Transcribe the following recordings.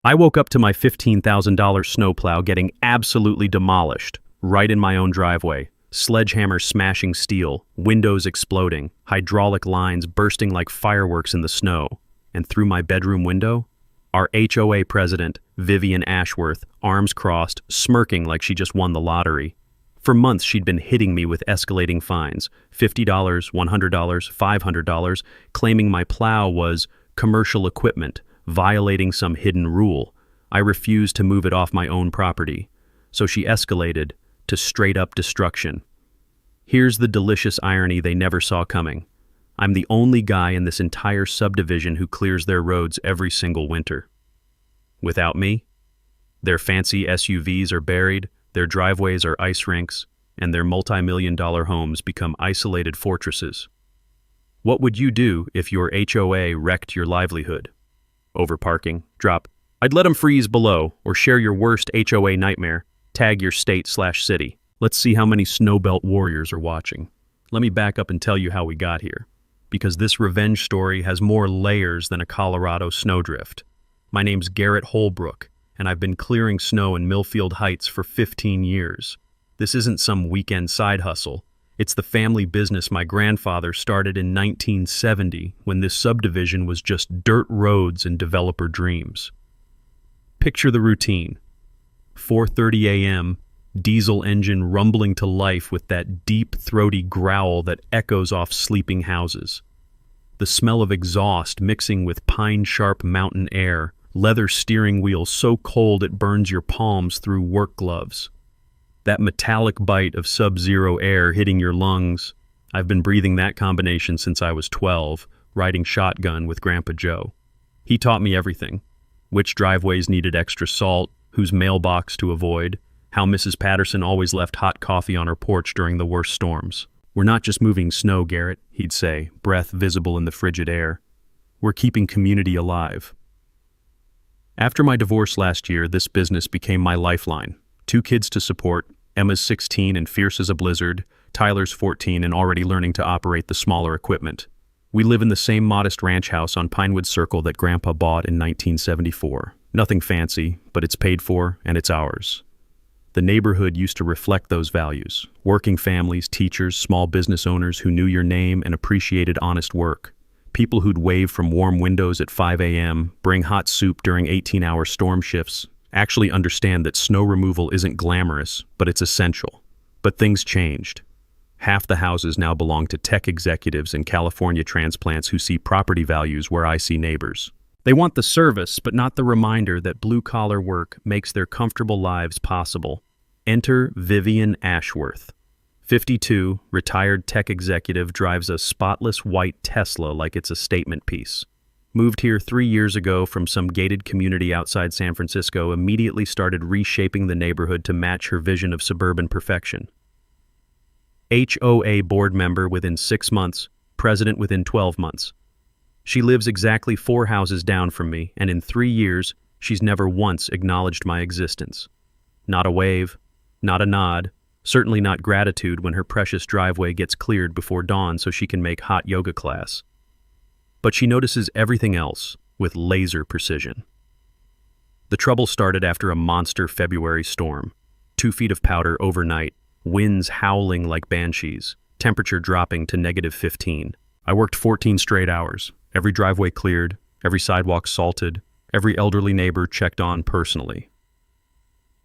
I woke up to my $15,000 snowplow getting absolutely demolished, right in my own driveway. Sledgehammer smashing steel, windows exploding, hydraulic lines bursting like fireworks in the snow. And through my bedroom window, our HOA president, Vivian Ashworth, arms crossed, smirking like she just won the lottery. For months she'd been hitting me with escalating fines, $50, $100, $500, claiming my plow was commercial equipment, violating some hidden rule. I refused to move it off my own property, so she escalated to straight-up destruction. Here's the delicious irony they never saw coming. I'm the only guy in this entire subdivision who clears their roads every single winter. Without me, their fancy SUVs are buried, their driveways are ice rinks, and their multi-million-dollar homes become isolated fortresses. What would you do if your HOA wrecked your livelihood? Overparking, drop, I'd let them freeze below, or share your worst HOA nightmare, tag your state/city. Let's see how many snowbelt warriors are watching. Let me back up and tell you how we got here, because this revenge story has more layers than a Colorado snowdrift. My name's Garrett Holbrook, and I've been clearing snow in Millfield Heights for 15 years. This isn't some weekend side hustle. It's the family business my grandfather started in 1970 when this subdivision was just dirt roads and developer dreams. Picture the routine. 4:30 a.m., diesel engine rumbling to life with that deep, throaty growl that echoes off sleeping houses. The smell of exhaust mixing with pine-sharp mountain air, leather steering wheel so cold it burns your palms through work gloves. That metallic bite of sub-zero air hitting your lungs. I've been breathing that combination since I was 12, riding shotgun with Grandpa Joe. He taught me everything. Which driveways needed extra salt, whose mailbox to avoid, how Mrs. Patterson always left hot coffee on her porch during the worst storms. We're not just moving snow, Garrett, he'd say, breath visible in the frigid air. We're keeping community alive. After my divorce last year, this business became my lifeline. 2 kids to support, Emma's 16 and fierce as a blizzard, Tyler's 14 and already learning to operate the smaller equipment. We live in the same modest ranch house on Pinewood Circle that Grandpa bought in 1974. Nothing fancy, but it's paid for and it's ours. The neighborhood used to reflect those values. Working families, teachers, small business owners who knew your name and appreciated honest work. People who'd wave from warm windows at 5 a.m., bring hot soup during 18-hour storm shifts, actually understand that snow removal isn't glamorous, but it's essential. But things changed. Half the houses now belong to tech executives and California transplants who see property values where I see neighbors. They want the service, but not the reminder that blue-collar work makes their comfortable lives possible. Enter Vivian Ashworth. 52, retired tech executive, drives a spotless white Tesla like it's a statement piece. Moved here 3 years ago from some gated community outside San Francisco, immediately started reshaping the neighborhood to match her vision of suburban perfection. HOA board member within 6 months, president within 12 months. She lives exactly 4 houses down from me, and in 3 years, she's never once acknowledged my existence. Not a wave, not a nod, certainly not gratitude when her precious driveway gets cleared before dawn so she can make hot yoga class. But she notices everything else with laser precision. The trouble started after a monster February storm. 2 feet of powder overnight, winds howling like banshees, temperature dropping to -15. I worked 14 straight hours, every driveway cleared, every sidewalk salted, every elderly neighbor checked on personally.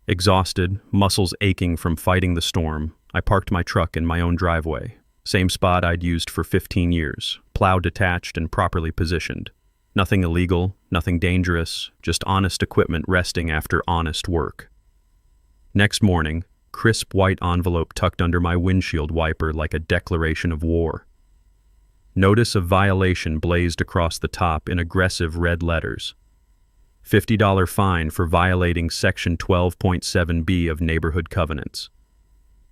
Exhausted, muscles aching from fighting the storm, I parked my truck in my own driveway. Same spot I'd used for 15 years, plow detached and properly positioned. Nothing illegal, nothing dangerous, just honest equipment resting after honest work. Next morning, crisp white envelope tucked under my windshield wiper like a declaration of war. Notice of violation blazed across the top in aggressive red letters. $50 fine for violating Section 12.7b of Neighborhood Covenants.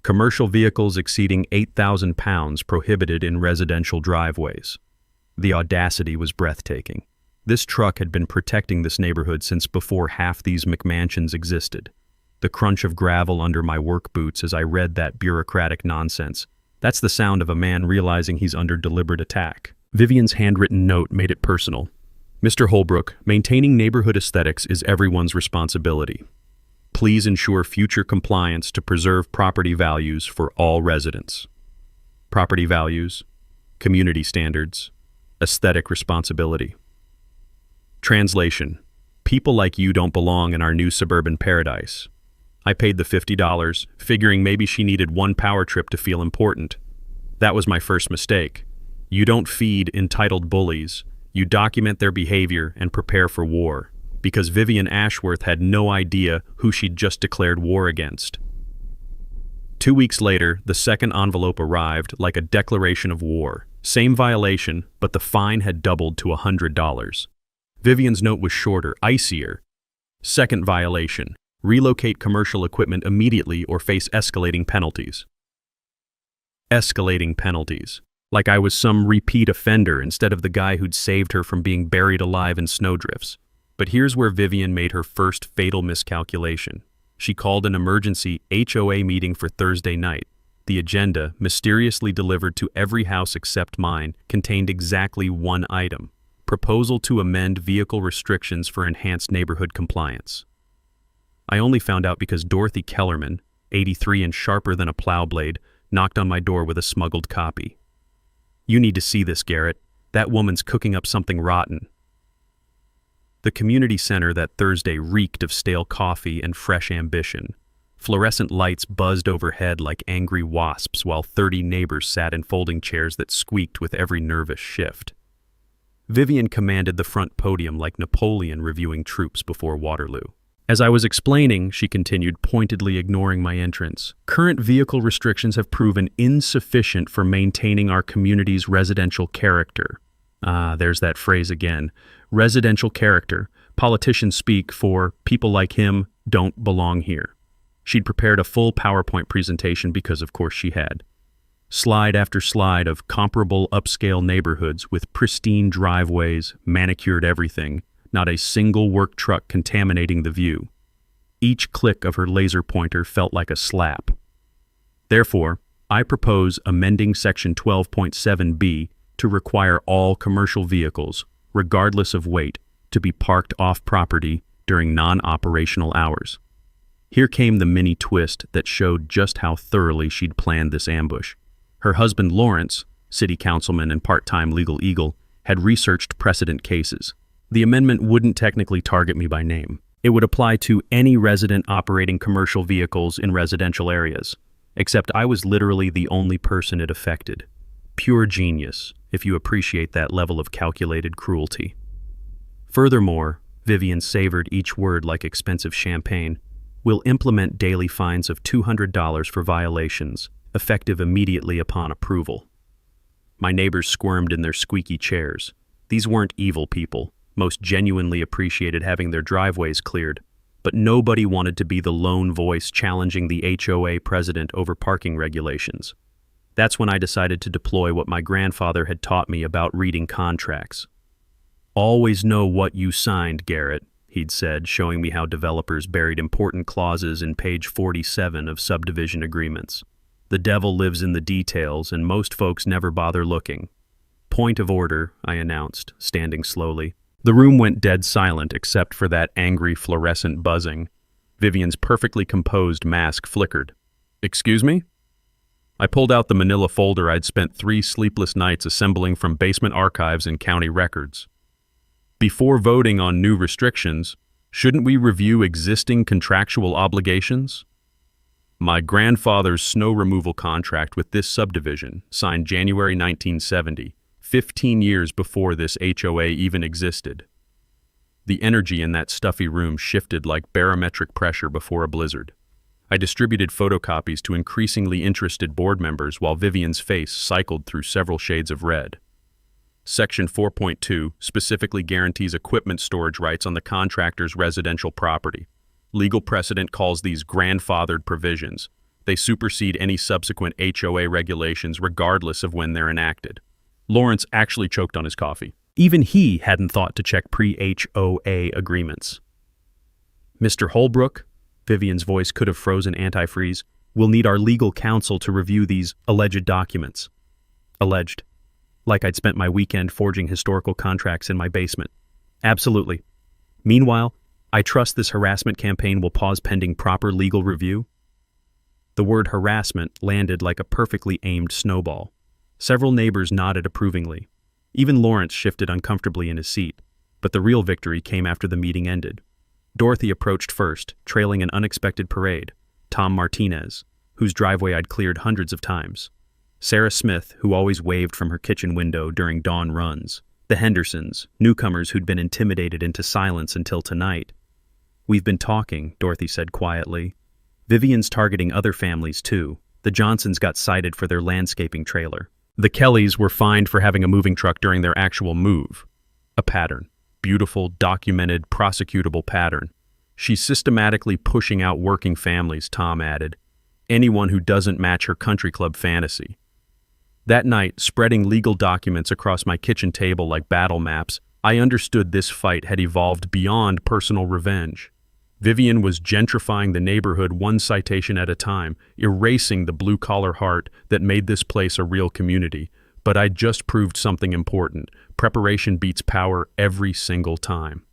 Commercial vehicles exceeding 8,000 pounds prohibited in residential driveways. The audacity was breathtaking. This truck had been protecting this neighborhood since before half these McMansions existed. The crunch of gravel under my work boots as I read that bureaucratic nonsense. That's the sound of a man realizing he's under deliberate attack. Vivian's handwritten note made it personal. Mr. Holbrook, maintaining neighborhood aesthetics is everyone's responsibility. Please ensure future compliance to preserve property values for all residents. Property values, community standards, aesthetic responsibility. Translation: people like you don't belong in our new suburban paradise. I paid the $50, figuring maybe she needed one power trip to feel important. That was my first mistake. You don't feed entitled bullies. You document their behavior and prepare for war, because Vivian Ashworth had no idea who she'd just declared war against. 2 weeks later, the second envelope arrived like a declaration of war. Same violation, but the fine had doubled to $100. Vivian's note was shorter, icier. Second violation: relocate commercial equipment immediately or face escalating penalties. Escalating penalties. Like I was some repeat offender instead of the guy who'd saved her from being buried alive in snowdrifts. But here's where Vivian made her first fatal miscalculation. She called an emergency HOA meeting for Thursday night. The agenda, mysteriously delivered to every house except mine, contained exactly one item: proposal to amend vehicle restrictions for enhanced neighborhood compliance. I only found out because Dorothy Kellerman, 83 and sharper than a plow blade, knocked on my door with a smuggled copy. "You need to see this, Garrett. That woman's cooking up something rotten." The community center that Thursday reeked of stale coffee and fresh ambition. Fluorescent lights buzzed overhead like angry wasps while 30 neighbors sat in folding chairs that squeaked with every nervous shift. Vivian commanded the front podium like Napoleon reviewing troops before Waterloo. As I was explaining, she continued, pointedly ignoring my entrance, current vehicle restrictions have proven insufficient for maintaining our community's residential character. There's that phrase again. Residential character. Politicians speak for people like him don't belong here. She'd prepared a full PowerPoint presentation because of course she had. Slide after slide of comparable upscale neighborhoods with pristine driveways, manicured everything, not a single work truck contaminating the view. Each click of her laser pointer felt like a slap. Therefore, I propose amending Section 12.7b to require all commercial vehicles, regardless of weight, to be parked off-property during non-operational hours. Here came the mini twist that showed just how thoroughly she'd planned this ambush. Her husband Lawrence, city councilman and part-time legal eagle, had researched precedent cases. The amendment wouldn't technically target me by name. It would apply to any resident operating commercial vehicles in residential areas, except I was literally the only person it affected. Pure genius, if you appreciate that level of calculated cruelty. Furthermore, Vivian savored each word like expensive champagne, we'll implement daily fines of $200 for violations, effective immediately upon approval. My neighbors squirmed in their squeaky chairs. These weren't evil people. Most genuinely appreciated having their driveways cleared, but nobody wanted to be the lone voice challenging the HOA president over parking regulations. That's when I decided to deploy what my grandfather had taught me about reading contracts. "Always know what you signed, Garrett," he'd said, showing me how developers buried important clauses in page 47 of subdivision agreements. The devil lives in the details, and most folks never bother looking. "Point of order," I announced, standing slowly. The room went dead silent except for that angry fluorescent buzzing. Vivian's perfectly composed mask flickered. "Excuse me?" I pulled out the manila folder I'd spent 3 sleepless nights assembling from basement archives and county records. "Before voting on new restrictions, shouldn't we review existing contractual obligations?" My grandfather's snow removal contract with this subdivision, signed January 1970, 15 years before this HOA even existed. The energy in that stuffy room shifted like barometric pressure before a blizzard. I distributed photocopies to increasingly interested board members while Vivian's face cycled through several shades of red. Section 4.2 specifically guarantees equipment storage rights on the contractor's residential property. Legal precedent calls these grandfathered provisions. They supersede any subsequent HOA regulations regardless of when they're enacted. Lawrence actually choked on his coffee. Even he hadn't thought to check pre-HOA agreements. "Mr. Holbrook," Vivian's voice could have frozen antifreeze, "will need our legal counsel to review these alleged documents." Alleged. Like I'd spent my weekend forging historical contracts in my basement. Absolutely. Meanwhile, I trust this harassment campaign will pause pending proper legal review. The word harassment landed like a perfectly aimed snowball. Several neighbors nodded approvingly. Even Lawrence shifted uncomfortably in his seat. But the real victory came after the meeting ended. Dorothy approached first, trailing an unexpected parade. Tom Martinez, whose driveway I'd cleared hundreds of times. Sarah Smith, who always waved from her kitchen window during dawn runs. The Hendersons, newcomers who'd been intimidated into silence until tonight. "We've been talking," Dorothy said quietly. "Vivian's targeting other families, too. The Johnsons got cited for their landscaping trailer. The Kellys were fined for having a moving truck during their actual move. A pattern. Beautiful, documented, prosecutable pattern. She's systematically pushing out working families," Tom added. "Anyone who doesn't match her country club fantasy." That night, spreading legal documents across my kitchen table like battle maps, I understood this fight had evolved beyond personal revenge. Vivian was gentrifying the neighborhood one citation at a time, erasing the blue-collar heart that made this place a real community. But I'd just proved something important. Preparation beats power every single time.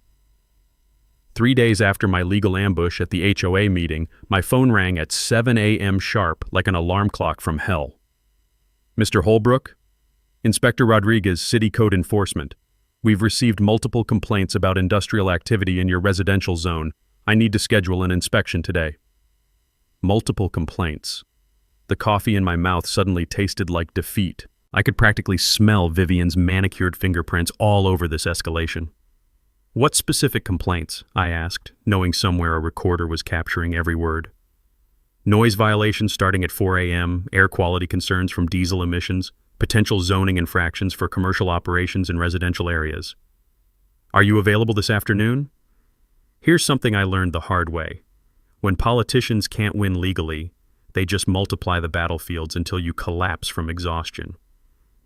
3 days after my legal ambush at the HOA meeting, my phone rang at 7 a.m. sharp like an alarm clock from hell. "Mr. Holbrook? Inspector Rodriguez, City Code Enforcement. We've received multiple complaints about industrial activity in your residential zone. I need to schedule an inspection today." Multiple complaints. The coffee in my mouth suddenly tasted like defeat. I could practically smell Vivian's manicured fingerprints all over this escalation. "What specific complaints?" I asked, knowing somewhere a recorder was capturing every word. "Noise violations starting at 4 a.m., air quality concerns from diesel emissions, potential zoning infractions for commercial operations in residential areas. Are you available this afternoon?" Here's something I learned the hard way. When politicians can't win legally, they just multiply the battlefields until you collapse from exhaustion.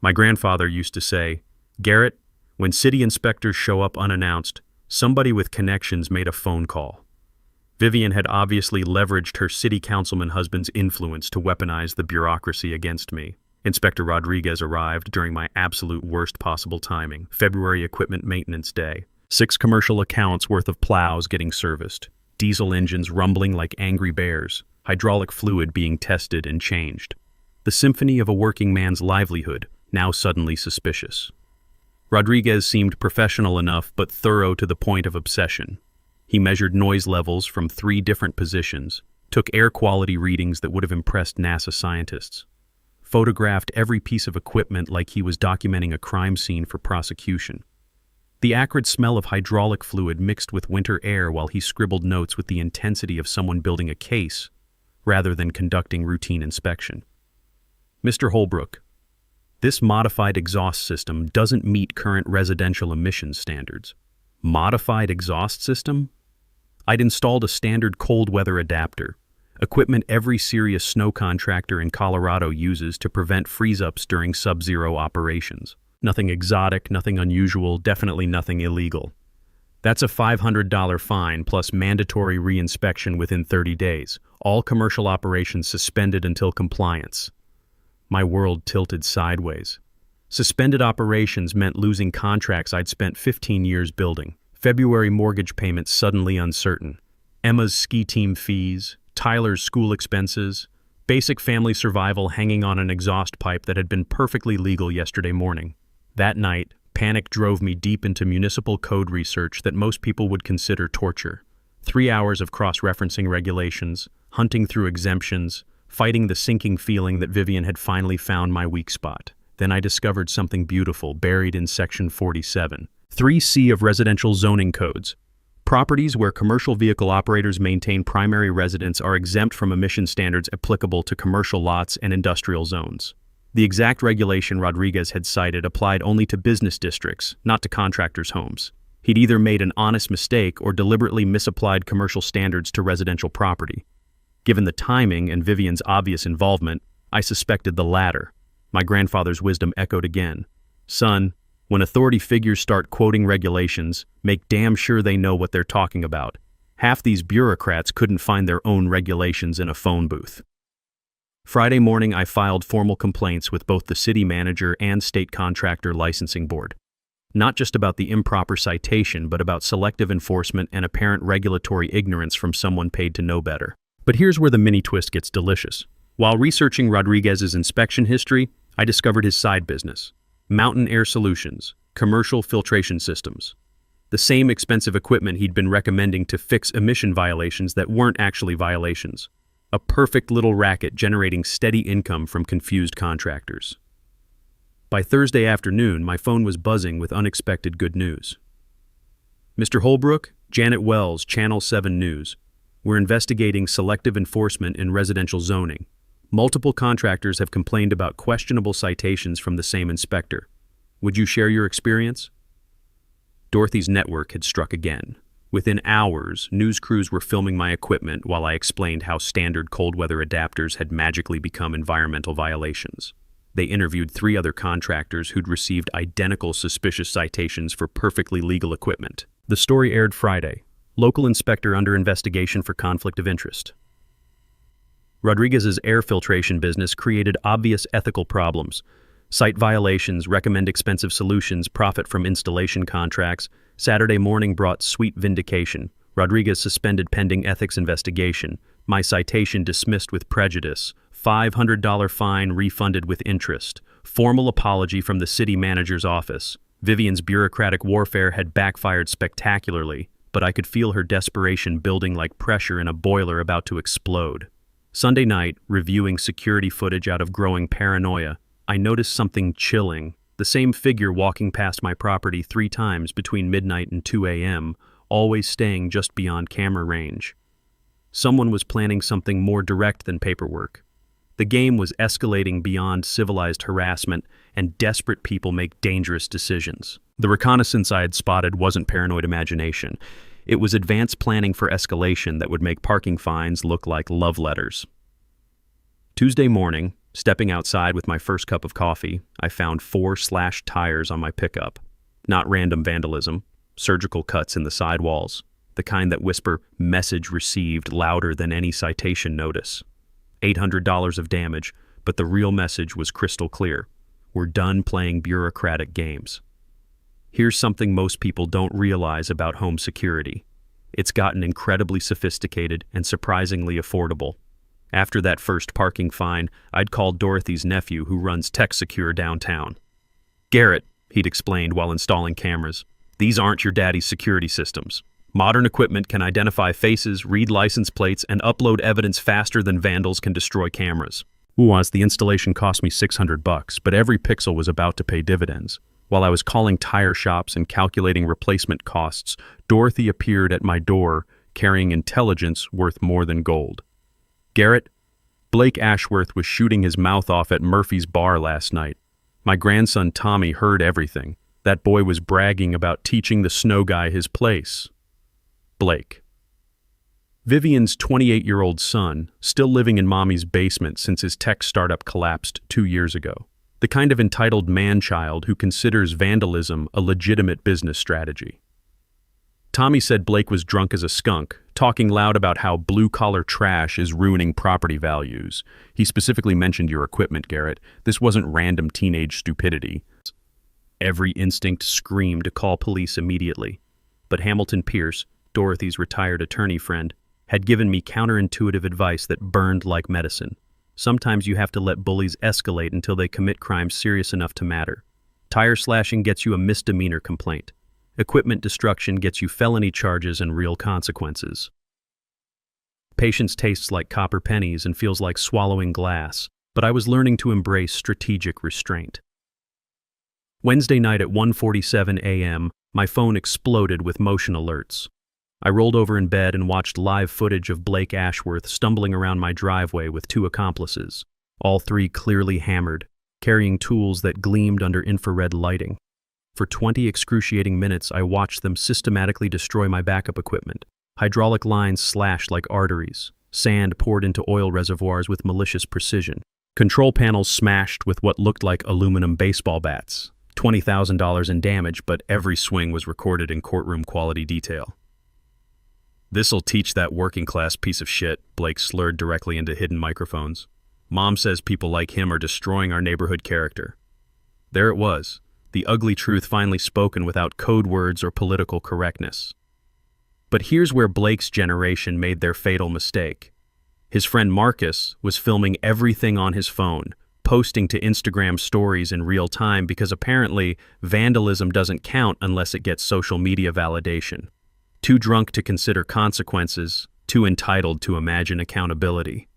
My grandfather used to say, "Garrett, when city inspectors show up unannounced, somebody with connections made a phone call." Vivian had obviously leveraged her city councilman husband's influence to weaponize the bureaucracy against me. Inspector Rodriguez arrived during my absolute worst possible timing, February Equipment Maintenance Day. 6 commercial accounts worth of plows getting serviced, diesel engines rumbling like angry bears, hydraulic fluid being tested and changed. The symphony of a working man's livelihood, now suddenly suspicious. Rodriguez seemed professional enough but thorough to the point of obsession. He measured noise levels from 3 different positions, took air quality readings that would have impressed NASA scientists, photographed every piece of equipment like he was documenting a crime scene for prosecution. The acrid smell of hydraulic fluid mixed with winter air while he scribbled notes with the intensity of someone building a case, rather than conducting routine inspection. "Mr. Holbrook, this modified exhaust system doesn't meet current residential emissions standards." Modified exhaust system? I'd installed a standard cold weather adapter, equipment every serious snow contractor in Colorado uses to prevent freeze-ups during sub-zero operations. Nothing exotic, nothing unusual, definitely nothing illegal. That's a $500 fine plus mandatory reinspection within 30 days, all commercial operations suspended until compliance. My world tilted sideways. Suspended operations meant losing contracts I'd spent 15 years building. February mortgage payments suddenly uncertain. Emma's ski team fees, Tyler's school expenses, basic family survival hanging on an exhaust pipe that had been perfectly legal yesterday morning. That night, panic drove me deep into municipal code research that most people would consider torture. 3 hours of cross-referencing regulations, hunting through exemptions, fighting the sinking feeling that Vivian had finally found my weak spot. Then I discovered something beautiful buried in Section 47. 3C of residential zoning codes. Properties where commercial vehicle operators maintain primary residence are exempt from emission standards applicable to commercial lots and industrial zones. The exact regulation Rodriguez had cited applied only to business districts, not to contractors' homes. He'd either made an honest mistake or deliberately misapplied commercial standards to residential property. Given the timing and Vivian's obvious involvement, I suspected the latter. My grandfather's wisdom echoed again. "Son, when authority figures start quoting regulations, make damn sure they know what they're talking about. Half these bureaucrats couldn't find their own regulations in a phone booth." Friday morning, I filed formal complaints with both the city manager and state contractor licensing board. Not just about the improper citation, but about selective enforcement and apparent regulatory ignorance from someone paid to know better. But here's where the mini twist gets delicious. While researching Rodriguez's inspection history, I discovered his side business: Mountain Air Solutions, commercial filtration systems. The same expensive equipment he'd been recommending to fix emission violations that weren't actually violations. A perfect little racket generating steady income from confused contractors. By Thursday afternoon, my phone was buzzing with unexpected good news. Mr. Holbrook, Janet Wells, Channel 7 News. We're investigating selective enforcement in residential zoning. Multiple contractors have complained about questionable citations from the same inspector. Would you share your experience? Dorothy's network had struck again. Within hours, news crews were filming my equipment while I explained how standard cold weather adapters had magically become environmental violations. They interviewed 3 other contractors who'd received identical suspicious citations for perfectly legal equipment. The story aired Friday. Local inspector under investigation for conflict of interest. Rodriguez's air filtration business created obvious ethical problems. Site violations, recommend expensive solutions, profit from installation contracts. Saturday morning brought sweet vindication. Rodriguez suspended pending ethics investigation. My citation dismissed with prejudice. $500 fine refunded with interest. Formal apology from the city manager's office. Vivian's bureaucratic warfare had backfired spectacularly, but I could feel her desperation building like pressure in a boiler about to explode. Sunday night, reviewing security footage out of growing paranoia, I noticed something chilling. The same figure walking past my property 3 times between midnight and 2 a.m., always staying just beyond camera range. Someone was planning something more direct than paperwork. The game was escalating beyond civilized harassment, and desperate people make dangerous decisions. The reconnaissance I had spotted wasn't paranoid imagination. It was advanced planning for escalation that would make parking fines look like love letters. Tuesday morning, stepping outside with my first cup of coffee, I found 4 slashed tires on my pickup. Not random vandalism, surgical cuts in the sidewalls, the kind that whisper "message received" louder than any citation notice. $800 of damage, but the real message was crystal clear. We're done playing bureaucratic games. Here's something most people don't realize about home security. It's gotten incredibly sophisticated and surprisingly affordable. After that first parking fine, I'd called Dorothy's nephew who runs TechSecure downtown. "Garrett," he'd explained while installing cameras, "these aren't your daddy's security systems. Modern equipment can identify faces, read license plates, and upload evidence faster than vandals can destroy cameras." The installation cost me $600, but every pixel was about to pay dividends. While I was calling tire shops and calculating replacement costs, Dorothy appeared at my door, carrying intelligence worth more than gold. "Garrett, Blake Ashworth was shooting his mouth off at Murphy's bar last night. My grandson Tommy heard everything. That boy was bragging about teaching the snow guy his place." Blake. Vivian's 28-year-old son, still living in mommy's basement since his tech startup collapsed 2 years ago. The kind of entitled man-child who considers vandalism a legitimate business strategy. Tommy said Blake was drunk as a skunk, talking loud about how blue-collar trash is ruining property values. He specifically mentioned your equipment, Garrett. This wasn't random teenage stupidity. Every instinct screamed to call police immediately. But Hamilton Pierce, Dorothy's retired attorney friend, had given me counterintuitive advice that burned like medicine. Sometimes you have to let bullies escalate until they commit crimes serious enough to matter. Tire slashing gets you a misdemeanor complaint. Equipment destruction gets you felony charges and real consequences. Patience tastes like copper pennies and feels like swallowing glass, but I was learning to embrace strategic restraint. Wednesday night at 1:47 a.m., my phone exploded with motion alerts. I rolled over in bed and watched live footage of Blake Ashworth stumbling around my driveway with 2 accomplices, all 3 clearly hammered, carrying tools that gleamed under infrared lighting. For 20 excruciating minutes, I watched them systematically destroy my backup equipment. Hydraulic lines slashed like arteries, sand poured into oil reservoirs with malicious precision, control panels smashed with what looked like aluminum baseball bats. $20,000 in damage, but every swing was recorded in courtroom-quality detail. "This'll teach that working-class piece of shit," Blake slurred directly into hidden microphones. "Mom says people like him are destroying our neighborhood character." There it was, the ugly truth finally spoken without code words or political correctness. But here's where Blake's generation made their fatal mistake. His friend Marcus was filming everything on his phone, posting to Instagram stories in real time because apparently vandalism doesn't count unless it gets social media validation. Too drunk to consider consequences, too entitled to imagine accountability.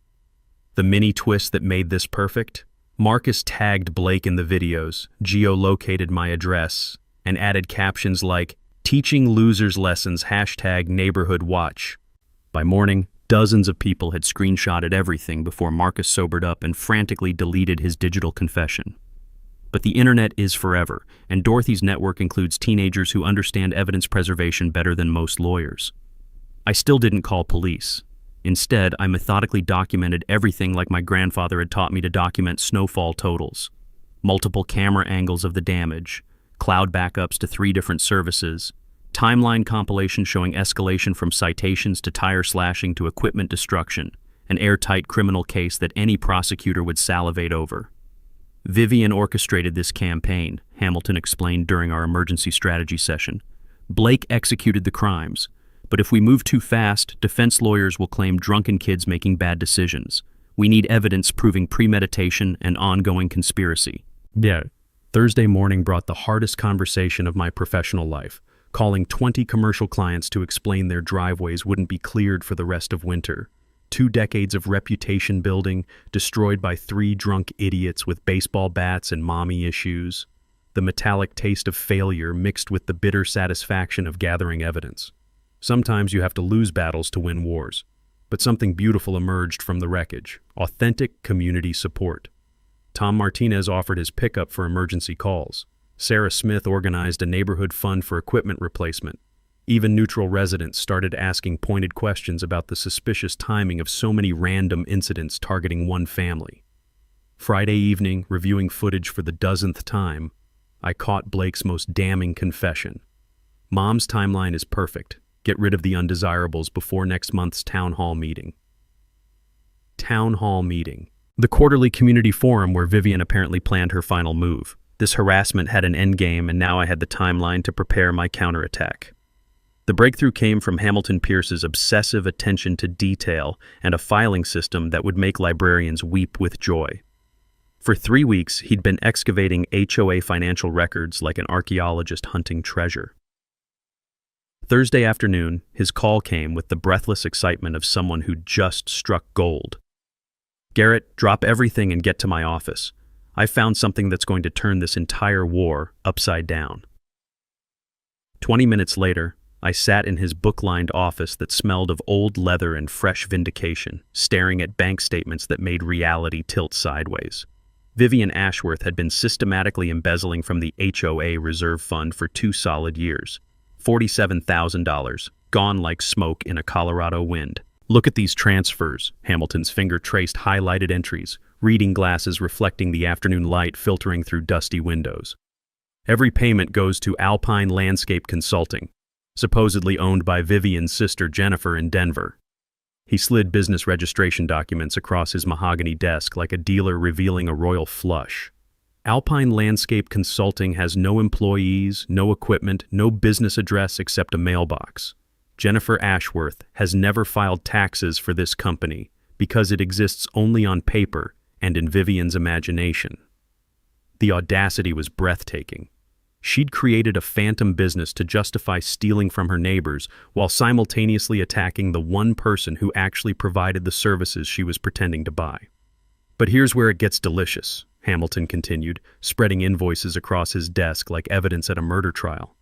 The mini twist that made this perfect? Marcus tagged Blake in the videos, geolocated my address, and added captions like, "Teaching losers lessons, #neighborhoodwatch." By morning, dozens of people had screenshotted everything before Marcus sobered up and frantically deleted his digital confession. But the internet is forever, and Dorothy's network includes teenagers who understand evidence preservation better than most lawyers. I still didn't call police. Instead, I methodically documented everything like my grandfather had taught me to document snowfall totals. Multiple camera angles of the damage, cloud backups to 3 different services, timeline compilation showing escalation from citations to tire slashing to equipment destruction, an airtight criminal case that any prosecutor would salivate over. Vivian orchestrated this campaign, Hamilton explained during our emergency strategy session. Blake executed the crimes, but if we move too fast, defense lawyers will claim drunken kids making bad decisions. We need evidence proving premeditation and ongoing conspiracy. Yeah. Thursday morning brought the hardest conversation of my professional life. Calling 20 commercial clients to explain their driveways wouldn't be cleared for the rest of winter. 2 decades of reputation building, destroyed by 3 drunk idiots with baseball bats and mommy issues. The metallic taste of failure mixed with the bitter satisfaction of gathering evidence. Sometimes you have to lose battles to win wars. But something beautiful emerged from the wreckage: authentic community support. Tom Martinez offered his pickup for emergency calls. Sarah Smith organized a neighborhood fund for equipment replacement. Even neutral residents started asking pointed questions about the suspicious timing of so many random incidents targeting one family. Friday evening, reviewing footage for the 10th time, I caught Blake's most damning confession. Mom's timeline is perfect. Get rid of the undesirables before next month's town hall meeting. Town hall meeting. The quarterly community forum where Vivian apparently planned her final move. This harassment had an endgame, and now I had the timeline to prepare my counterattack. The breakthrough came from Hamilton Pierce's obsessive attention to detail and a filing system that would make librarians weep with joy. For 3 weeks, he'd been excavating HOA financial records like an archaeologist hunting treasure. Thursday afternoon, his call came with the breathless excitement of someone who'd just struck gold. "Garrett, drop everything and get to my office. I found something that's going to turn this entire war upside down." 20 minutes later, I sat in his book-lined office that smelled of old leather and fresh vindication, staring at bank statements that made reality tilt sideways. Vivian Ashworth had been systematically embezzling from the HOA reserve fund for 2 solid years. $47,000, gone like smoke in a Colorado wind. "Look at these transfers." Hamilton's finger traced highlighted entries, reading glasses reflecting the afternoon light filtering through dusty windows. "Every payment goes to Alpine Landscape Consulting, supposedly owned by Vivian's sister Jennifer in Denver." He slid business registration documents across his mahogany desk like a dealer revealing a royal flush. "Alpine Landscape Consulting has no employees, no equipment, no business address except a mailbox. Jennifer Ashworth has never filed taxes for this company because it exists only on paper and in Vivian's imagination." The audacity was breathtaking. She'd created a phantom business to justify stealing from her neighbors while simultaneously attacking the one person who actually provided the services she was pretending to buy. "But here's where it gets delicious," Hamilton continued, spreading invoices across his desk like evidence at a murder trial.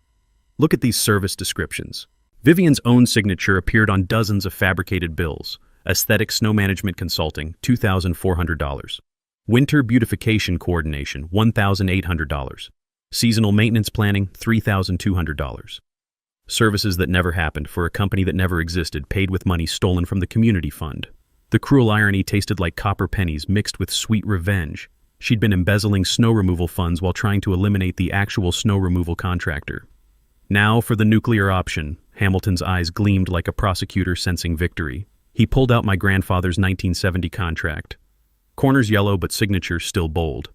"Look at these service descriptions." Vivian's own signature appeared on dozens of fabricated bills. Aesthetic Snow Management Consulting, $2,400. Winter Beautification Coordination, $1,800. Seasonal Maintenance Planning, $3,200. Services that never happened for a company that never existed, paid with money stolen from the community fund. The cruel irony tasted like copper pennies mixed with sweet revenge. She'd been embezzling snow removal funds while trying to eliminate the actual snow removal contractor. Now for the nuclear option. Hamilton's eyes gleamed like a prosecutor sensing victory. He pulled out my grandfather's 1970 contract. Corners yellow but signature still bold.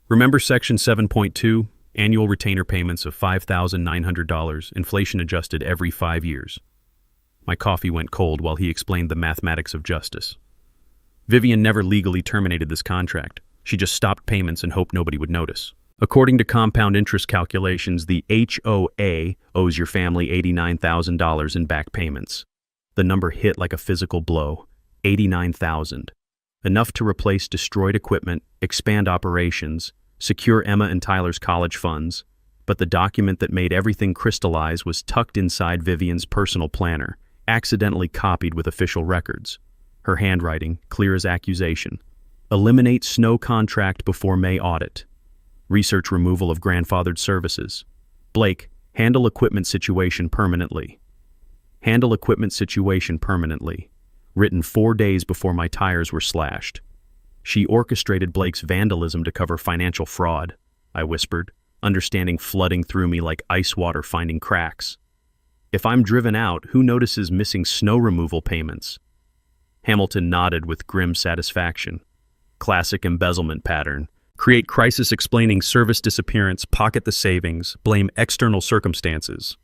"Remember Section 7.2? Annual retainer payments of $5,900, inflation adjusted every 5 years. My coffee went cold while he explained the mathematics of justice. Vivian never legally terminated this contract. She just stopped payments and hoped nobody would notice. According to compound interest calculations, the HOA owes your family $89,000 in back payments. The number hit like a physical blow. $89,000. Enough to replace destroyed equipment, expand operations, secure Emma and Tyler's college funds. But the document that made everything crystallize was tucked inside Vivian's personal planner, accidentally copied with official records. Her handwriting, clear as accusation. Eliminate snow contract before May audit. Research removal of grandfathered services. Blake, handle equipment situation permanently. Handle equipment situation permanently. Written 4 days before my tires were slashed. She orchestrated Blake's vandalism to cover financial fraud, I whispered, understanding flooding through me like ice water finding cracks. If I'm driven out, who notices missing snow removal payments? Hamilton nodded with grim satisfaction. Classic embezzlement pattern. Create crisis explaining service disappearance, pocket the savings, blame external circumstances.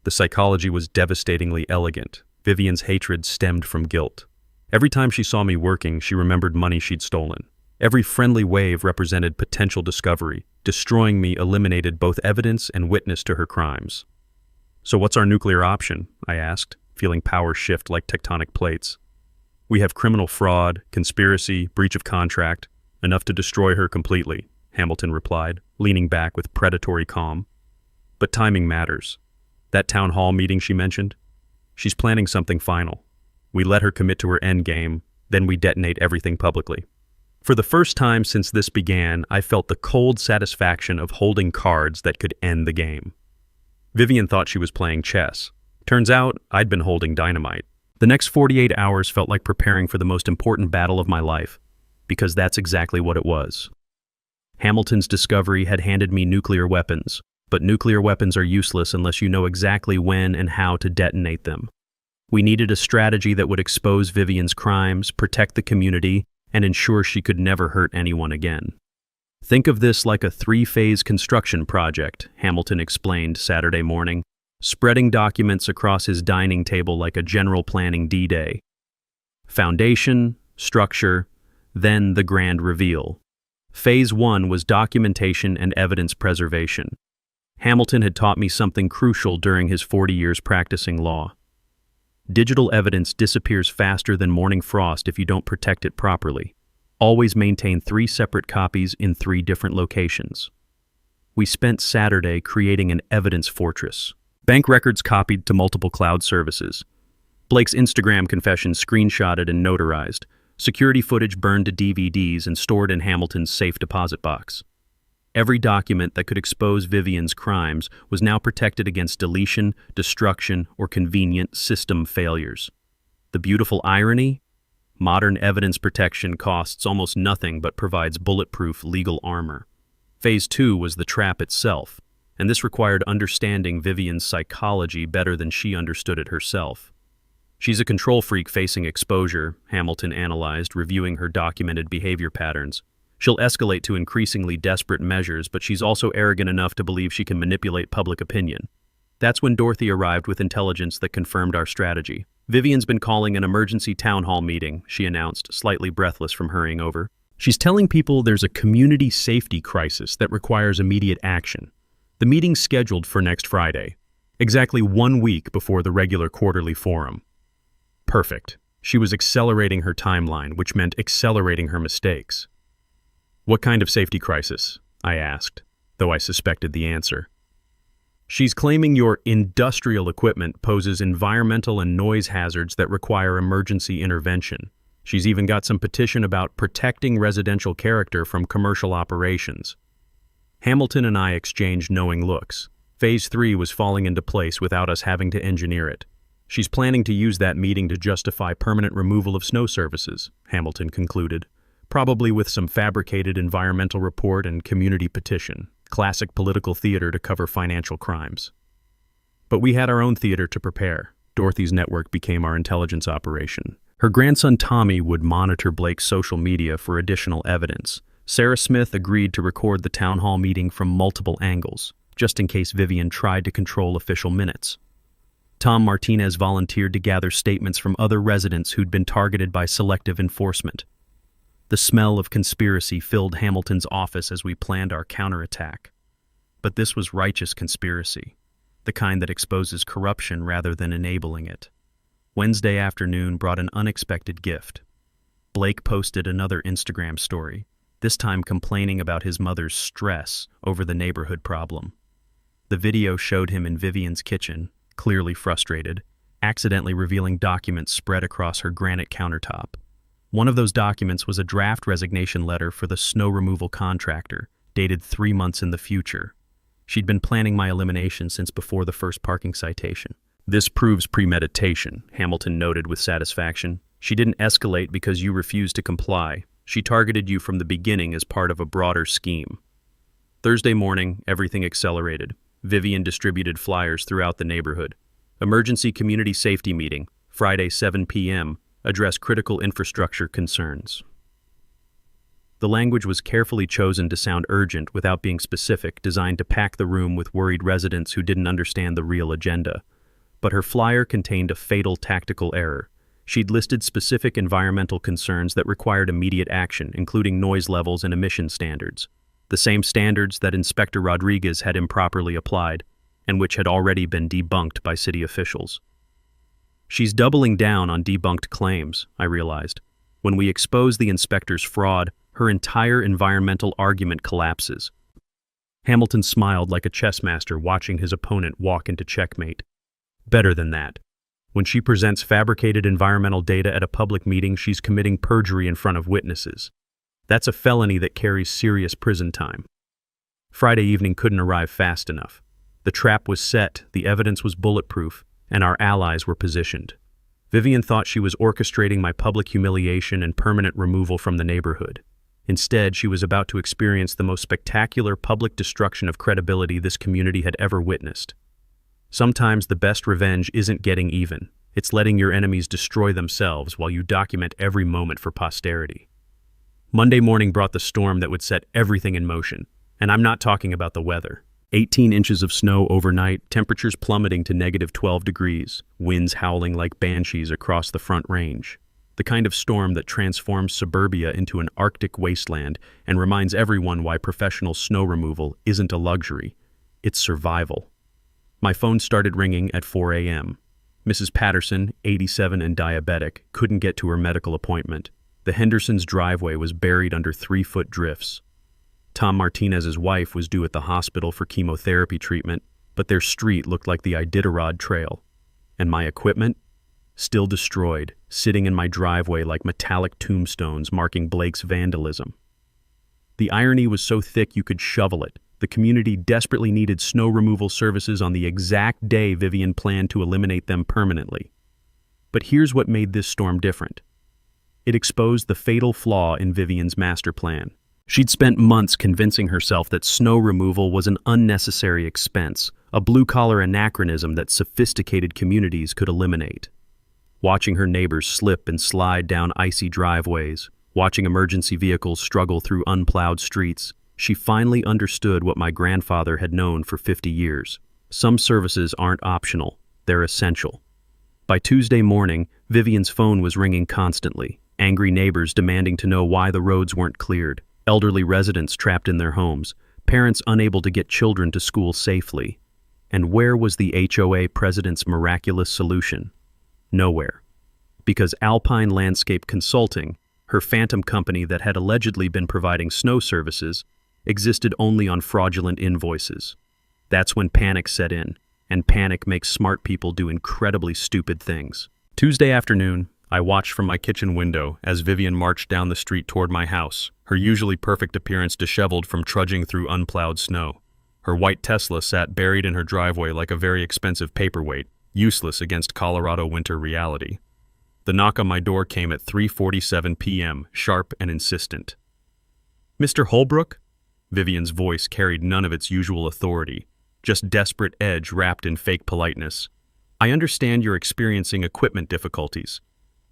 The psychology was devastatingly elegant. Vivian's hatred stemmed from guilt. Every time she saw me working, she remembered money she'd stolen. Every friendly wave represented potential discovery. Destroying me eliminated both evidence and witness to her crimes. So what's our nuclear option? I asked, feeling power shift like tectonic plates. We have criminal fraud, conspiracy, breach of contract, enough to destroy her completely, Hamilton replied, leaning back with predatory calm. But timing matters. That town hall meeting she mentioned? She's planning something final. We let her commit to her endgame, then we detonate everything publicly. For the first time since this began, I felt the cold satisfaction of holding cards that could end the game. Vivian thought she was playing chess. Turns out, I'd been holding dynamite. The next 48 hours felt like preparing for the most important battle of my life, because that's exactly what it was. Hamilton's discovery had handed me nuclear weapons, but nuclear weapons are useless unless you know exactly when and how to detonate them. We needed a strategy that would expose Vivian's crimes, protect the community, and ensure she could never hurt anyone again. Think of this like a 3-phase construction project, Hamilton explained Saturday morning, spreading documents across his dining table like a general planning D-Day. Foundation, structure, then the grand reveal. Phase 1 was documentation and evidence preservation. Hamilton had taught me something crucial during his 40 years practicing law. Digital evidence disappears faster than morning frost if you don't protect it properly. Always maintain 3 separate copies in 3 different locations. We spent Saturday creating an evidence fortress. Bank records copied to multiple cloud services. Blake's Instagram confession screenshotted and notarized. Security footage burned to DVDs and stored in Hamilton's safe deposit box. Every document that could expose Vivian's crimes was now protected against deletion, destruction, or convenient system failures. The beautiful irony? Modern evidence protection costs almost nothing but provides bulletproof legal armor. Phase 2 was the trap itself, and this required understanding Vivian's psychology better than she understood it herself. She's a control freak facing exposure, Hamilton analyzed, reviewing her documented behavior patterns. She'll escalate to increasingly desperate measures, but she's also arrogant enough to believe she can manipulate public opinion. That's when Dorothy arrived with intelligence that confirmed our strategy. Vivian's been calling an emergency town hall meeting, she announced, slightly breathless from hurrying over. She's telling people there's a community safety crisis that requires immediate action. The meeting's scheduled for next Friday, exactly 1 week before the regular quarterly forum. Perfect. She was accelerating her timeline, which meant accelerating her mistakes. What kind of safety crisis? I asked, though I suspected the answer. She's claiming your industrial equipment poses environmental and noise hazards that require emergency intervention. She's even got some petition about protecting residential character from commercial operations. Hamilton and I exchanged knowing looks. Phase 3 was falling into place without us having to engineer it. She's planning to use that meeting to justify permanent removal of snow services, Hamilton concluded, probably with some fabricated environmental report and community petition. Classic political theater to cover financial crimes. But we had our own theater to prepare. Dorothy's network became our intelligence operation. Her grandson Tommy would monitor Blake's social media for additional evidence, Sarah Smith agreed to record the town hall meeting from multiple angles, just in case Vivian tried to control official minutes. Tom Martinez volunteered to gather statements from other residents who'd been targeted by selective enforcement. The smell of conspiracy filled Hamilton's office as we planned our counterattack. But this was righteous conspiracy, the kind that exposes corruption rather than enabling it. Wednesday afternoon brought an unexpected gift. Blake posted another Instagram story, this time complaining about his mother's stress over the neighborhood problem. The video showed him in Vivian's kitchen, clearly frustrated, accidentally revealing documents spread across her granite countertop. One of those documents was a draft resignation letter for the snow removal contractor, dated 3 months in the future. She'd been planning my elimination since before the first parking citation. "This proves premeditation," Hamilton noted with satisfaction. "She didn't escalate because you refused to comply. She targeted you from the beginning as part of a broader scheme." Thursday morning, everything accelerated. Vivian distributed flyers throughout the neighborhood. Emergency Community Safety Meeting, Friday 7 p.m., address critical infrastructure concerns. The language was carefully chosen to sound urgent without being specific, designed to pack the room with worried residents who didn't understand the real agenda. But her flyer contained a fatal tactical error. She'd listed specific environmental concerns that required immediate action, including noise levels and emission standards. The same standards that Inspector Rodriguez had improperly applied, and which had already been debunked by city officials. She's doubling down on debunked claims, I realized. When we expose the inspector's fraud, her entire environmental argument collapses. Hamilton smiled like a chess master watching his opponent walk into checkmate. Better than that. When she presents fabricated environmental data at a public meeting, she's committing perjury in front of witnesses. That's a felony that carries serious prison time. Friday evening couldn't arrive fast enough. The trap was set, the evidence was bulletproof, and our allies were positioned. Vivian thought she was orchestrating my public humiliation and permanent removal from the neighborhood. Instead, she was about to experience the most spectacular public destruction of credibility this community had ever witnessed. Sometimes the best revenge isn't getting even. It's letting your enemies destroy themselves while you document every moment for posterity. Monday morning brought the storm that would set everything in motion, and I'm not talking about the weather. 18 inches of snow overnight, temperatures plummeting to -12 degrees, winds howling like banshees across the Front Range. The kind of storm that transforms suburbia into an Arctic wasteland and reminds everyone why professional snow removal isn't a luxury, it's survival. My phone started ringing at 4 a.m. Mrs. Patterson, 87 and diabetic, couldn't get to her medical appointment. The Hendersons' driveway was buried under 3-foot drifts. Tom Martinez's wife was due at the hospital for chemotherapy treatment, but their street looked like the Iditarod Trail. And my equipment? Still destroyed, sitting in my driveway like metallic tombstones marking Blake's vandalism. The irony was so thick you could shovel it. The community desperately needed snow removal services on the exact day Vivian planned to eliminate them permanently. But here's what made this storm different. It exposed the fatal flaw in Vivian's master plan. She'd spent months convincing herself that snow removal was an unnecessary expense, a blue-collar anachronism that sophisticated communities could eliminate. Watching her neighbors slip and slide down icy driveways, watching emergency vehicles struggle through unplowed streets, she finally understood what my grandfather had known for 50 years. Some services aren't optional, they're essential. By Tuesday morning, Vivian's phone was ringing constantly, angry neighbors demanding to know why the roads weren't cleared, elderly residents trapped in their homes, parents unable to get children to school safely. And where was the HOA president's miraculous solution? Nowhere. Because Alpine Landscape Consulting, her phantom company that had allegedly been providing snow services, existed only on fraudulent invoices. That's when panic set in, and panic makes smart people do incredibly stupid things. Tuesday afternoon, I watched from my kitchen window as Vivian marched down the street toward my house, her usually perfect appearance disheveled from trudging through unplowed snow. Her white Tesla sat buried in her driveway like a very expensive paperweight, useless against Colorado winter reality. The knock on my door came at 3:47 p.m., sharp and insistent. "Mr. Holbrook?" Vivian's voice carried none of its usual authority, just desperate edge wrapped in fake politeness. "I understand you're experiencing equipment difficulties.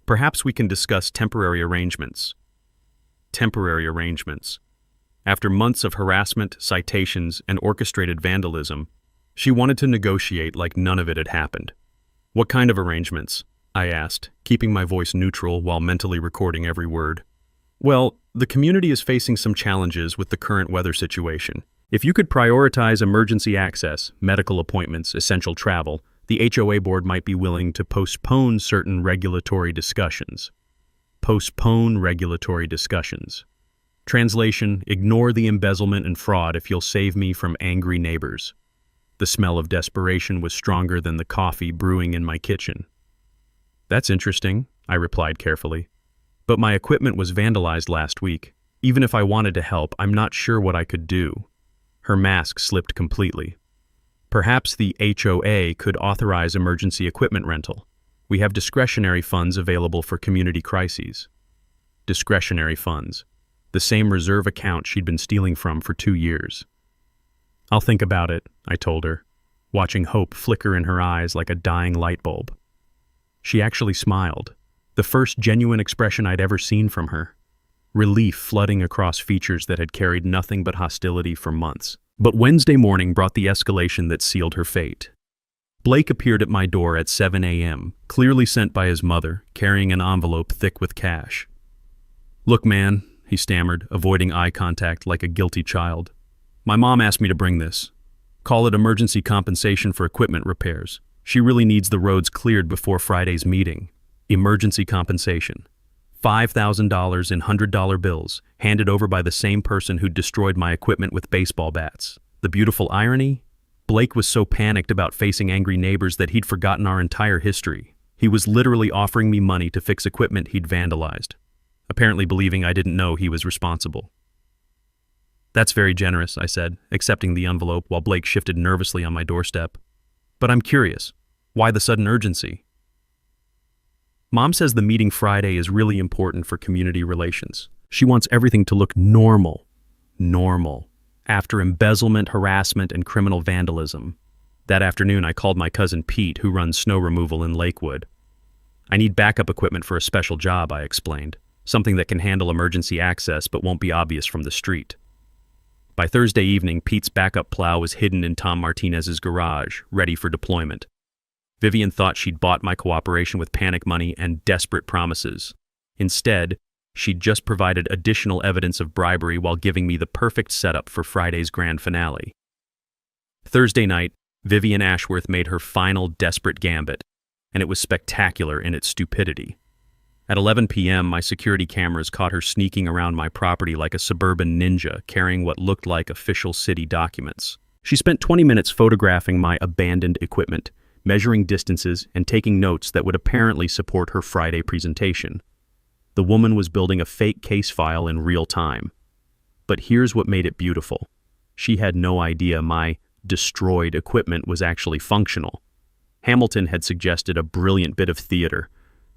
Perhaps we can discuss temporary arrangements." Temporary arrangements. After months of harassment, citations, and orchestrated vandalism, she wanted to negotiate like none of it had happened. "What kind of arrangements?" I asked, keeping my voice neutral while mentally recording every word. "Well, the community is facing some challenges with the current weather situation. If you could prioritize emergency access, medical appointments, essential travel, the HOA board might be willing to postpone certain regulatory discussions." Postpone regulatory discussions. Translation: ignore the embezzlement and fraud if you'll save me from angry neighbors. The smell of desperation was stronger than the coffee brewing in my kitchen. "That's interesting," I replied carefully. "But my equipment was vandalized last week. Even if I wanted to help, I'm not sure what I could do." Her mask slipped completely. "Perhaps the HOA could authorize emergency equipment rental. We have discretionary funds available for community crises." Discretionary funds. The same reserve account she'd been stealing from for 2 years. "I'll think about it," I told her, watching hope flicker in her eyes like a dying light bulb. She actually smiled, the first genuine expression I'd ever seen from her. Relief flooding across features that had carried nothing but hostility for months. But Wednesday morning brought the escalation that sealed her fate. Blake appeared at my door at 7 a.m., clearly sent by his mother, carrying an envelope thick with cash. "Look, man," he stammered, avoiding eye contact like a guilty child. "My mom asked me to bring this. Call it emergency compensation for equipment repairs. She really needs the roads cleared before Friday's meeting. Emergency compensation. $5,000 in $100 bills, handed over by the same person who'd destroyed my equipment with baseball bats. The beautiful irony? Blake was so panicked about facing angry neighbors that he'd forgotten our entire history. He was literally offering me money to fix equipment he'd vandalized, apparently believing I didn't know he was responsible. "That's very generous," I said, accepting the envelope while Blake shifted nervously on my doorstep. "But I'm curious, why the sudden urgency?" "Mom says the meeting Friday is really important for community relations. She wants everything to look normal. Normal. After embezzlement, harassment, and criminal vandalism." That afternoon, I called my cousin Pete, who runs snow removal in Lakewood. "I need backup equipment for a special job," I explained. "Something that can handle emergency access but won't be obvious from the street." By Thursday evening, Pete's backup plow was hidden in Tom Martinez's garage, ready for deployment. Vivian thought she'd bought my cooperation with panic money and desperate promises. Instead, she'd just provided additional evidence of bribery while giving me the perfect setup for Friday's grand finale. Thursday night, Vivian Ashworth made her final desperate gambit, and it was spectacular in its stupidity. At 11 p.m., my security cameras caught her sneaking around my property like a suburban ninja, carrying what looked like official city documents. She spent 20 minutes photographing my abandoned equipment, measuring distances and taking notes that would apparently support her Friday presentation. The woman was building a fake case file in real time. But here's what made it beautiful. She had no idea my destroyed equipment was actually functional. Hamilton had suggested a brilliant bit of theater: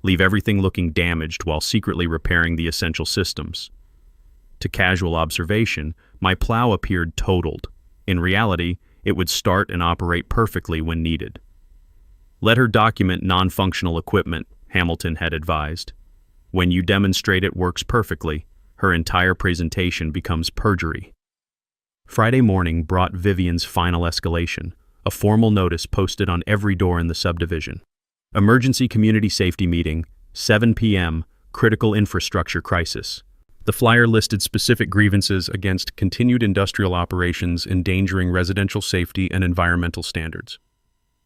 leave everything looking damaged while secretly repairing the essential systems. To casual observation, my plow appeared totaled. In reality, it would start and operate perfectly when needed. "Let her document non-functional equipment," Hamilton had advised. "When you demonstrate it works perfectly, her entire presentation becomes perjury." Friday morning brought Vivian's final escalation, a formal notice posted on every door in the subdivision. Emergency Community Safety Meeting, 7 p.m., Critical Infrastructure Crisis. The flyer listed specific grievances against continued industrial operations endangering residential safety and environmental standards.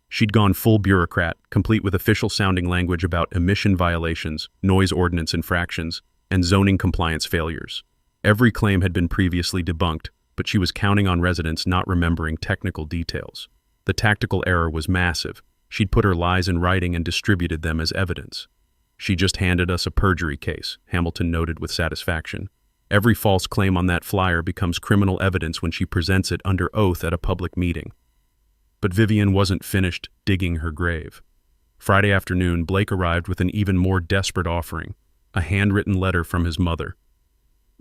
She'd gone full bureaucrat, complete with official-sounding language about emission violations, noise ordinance infractions, and zoning compliance failures. Every claim had been previously debunked, but she was counting on residents not remembering technical details. The tactical error was massive. She'd put her lies in writing and distributed them as evidence. "She just handed us a perjury case," Hamilton noted with satisfaction. "Every false claim on that flyer becomes criminal evidence when she presents it under oath at a public meeting." But Vivian wasn't finished digging her grave. Friday afternoon, Blake arrived with an even more desperate offering, a handwritten letter from his mother.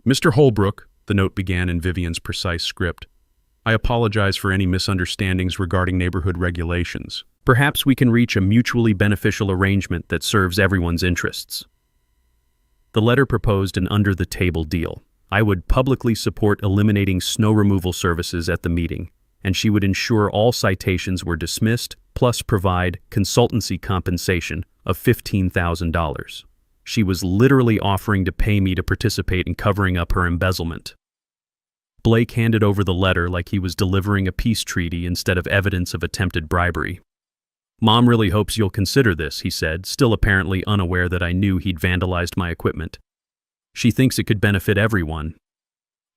"Mr. Holbrook," the note began in Vivian's precise script, "I apologize for any misunderstandings regarding neighborhood regulations. Perhaps we can reach a mutually beneficial arrangement that serves everyone's interests." The letter proposed an under-the-table deal, I would publicly support eliminating snow removal services at the meeting, and she would ensure all citations were dismissed, plus provide consultancy compensation of $15,000. She was literally offering to pay me to participate in covering up her embezzlement. Blake handed over the letter like he was delivering a peace treaty instead of evidence of attempted bribery. "Mom really hopes you'll consider this," he said, still apparently unaware that I knew he'd vandalized my equipment. "She thinks it could benefit everyone."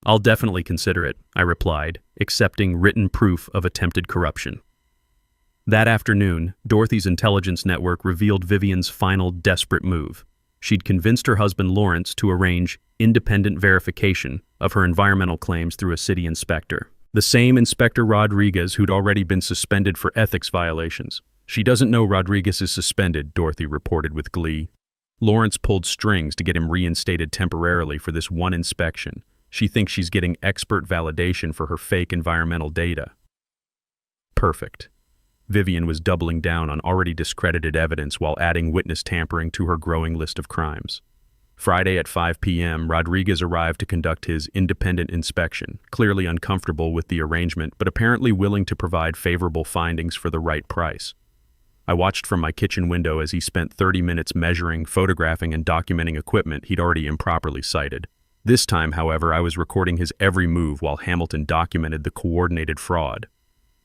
"I'll definitely consider it," I replied, accepting written proof of attempted corruption. That afternoon, Dorothy's intelligence network revealed Vivian's final desperate move. She'd convinced her husband Lawrence to arrange independent verification of her environmental claims through a city inspector. The same Inspector Rodriguez who'd already been suspended for ethics violations. "She doesn't know Rodriguez is suspended," Dorothy reported with glee. "Lawrence pulled strings to get him reinstated temporarily for this one inspection. She thinks she's getting expert validation for her fake environmental data." Perfect. Vivian was doubling down on already discredited evidence while adding witness tampering to her growing list of crimes. Friday at 5 p.m., Rodriguez arrived to conduct his independent inspection, clearly uncomfortable with the arrangement but apparently willing to provide favorable findings for the right price. I watched from my kitchen window as he spent 30 minutes measuring, photographing, and documenting equipment he'd already improperly cited. This time, however, I was recording his every move while Hamilton documented the coordinated fraud.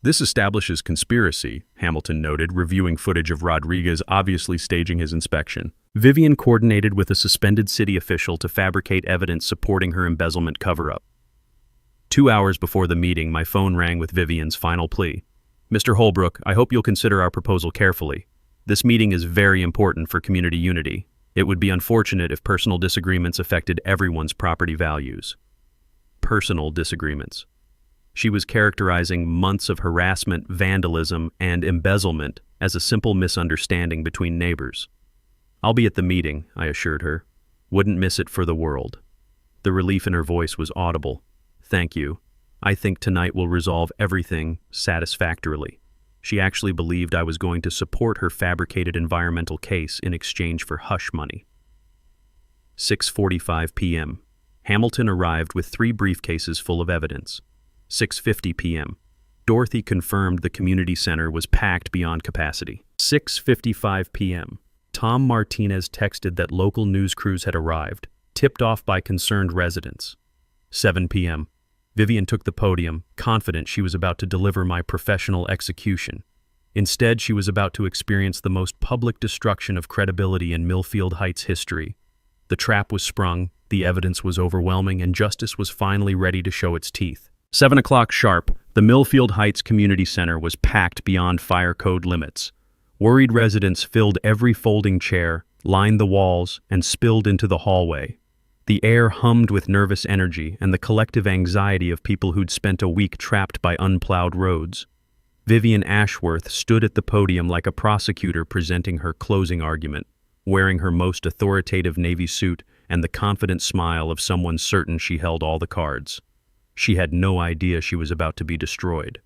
"This establishes conspiracy," Hamilton noted, reviewing footage of Rodriguez obviously staging his inspection. Vivian coordinated with a suspended city official to fabricate evidence supporting her embezzlement cover-up. 2 hours before the meeting, my phone rang with Vivian's final plea. "Mr. Holbrook, I hope you'll consider our proposal carefully. This meeting is very important for community unity. It would be unfortunate if personal disagreements affected everyone's property values." Personal disagreements. She was characterizing months of harassment, vandalism, and embezzlement as a simple misunderstanding between neighbors. "I'll be at the meeting," I assured her. "Wouldn't miss it for the world." The relief in her voice was audible. "Thank you. I think tonight will resolve everything satisfactorily." She actually believed I was going to support her fabricated environmental case in exchange for hush money. 6:45 p.m. Hamilton arrived with 3 briefcases full of evidence. 6:50 p.m. Dorothy confirmed the community center was packed beyond capacity. 6:55 p.m. Tom Martinez texted that local news crews had arrived, tipped off by concerned residents. 7 p.m. Vivian took the podium, confident she was about to deliver my professional execution. Instead, she was about to experience the most public destruction of credibility in Millfield Heights history. The trap was sprung, the evidence was overwhelming, and justice was finally ready to show its teeth. 7 o'clock sharp, the Millfield Heights Community Center was packed beyond fire code limits. Worried residents filled every folding chair, lined the walls, and spilled into the hallway. The air hummed with nervous energy and the collective anxiety of people who'd spent a week trapped by unplowed roads. Vivian Ashworth stood at the podium like a prosecutor presenting her closing argument, wearing her most authoritative navy suit and the confident smile of someone certain she held all the cards. She had no idea she was about to be destroyed.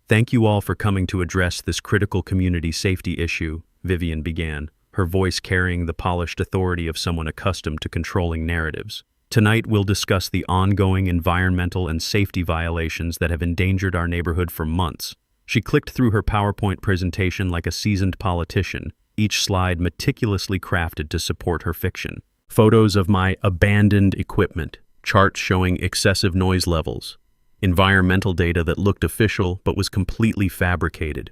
"Thank you all for coming to address this critical community safety issue," Vivian began, her voice carrying the polished authority of someone accustomed to controlling narratives. "Tonight we'll discuss the ongoing environmental and safety violations that have endangered our neighborhood for months." She clicked through her PowerPoint presentation like a seasoned politician, each slide meticulously crafted to support her fiction. Photos of my abandoned equipment, charts showing excessive noise levels, environmental data that looked official but was completely fabricated.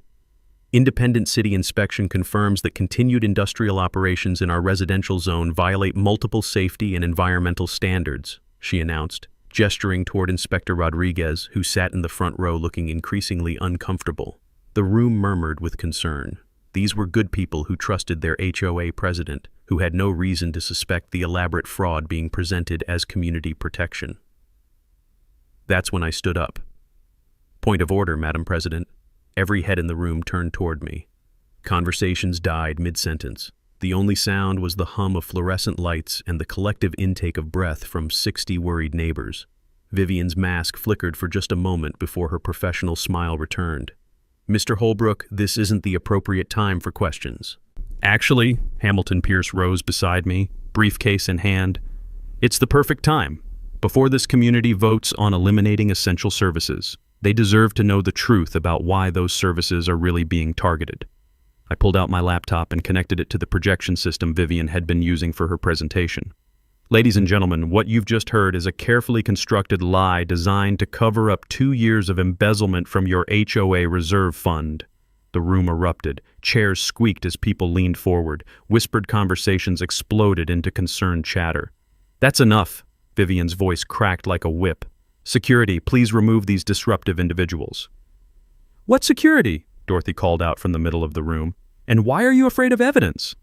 Independent city inspection confirms that continued industrial operations in our residential zone violate multiple safety and environmental standards, she announced, gesturing toward Inspector Rodriguez, who sat in the front row looking increasingly uncomfortable. The room murmured with concern. These were good people who trusted their HOA president, who had no reason to suspect the elaborate fraud being presented as community protection. That's when I stood up. "Point of order, Madam President." Every head in the room turned toward me. Conversations died mid-sentence. The only sound was the hum of fluorescent lights and the collective intake of breath from 60 worried neighbors. Vivian's mask flickered for just a moment before her professional smile returned. "Mr. Holbrook, this isn't the appropriate time for questions." "Actually," Hamilton Pierce rose beside me, briefcase in hand, "it's the perfect time. Before this community votes on eliminating essential services, they deserve to know the truth about why those services are really being targeted. I pulled out my laptop and connected it to the projection system Vivian had been using for her presentation. Ladies and gentlemen, what you've just heard is a carefully constructed lie designed to cover up 2 years of embezzlement from your HOA reserve fund. The room erupted. Chairs squeaked as people leaned forward. Whispered conversations exploded into concerned chatter. "That's enough," Vivian's voice cracked like a whip. "Security, please remove these disruptive individuals." "What security?" Dorothy called out from the middle of the room. "And why are you afraid of evidence?"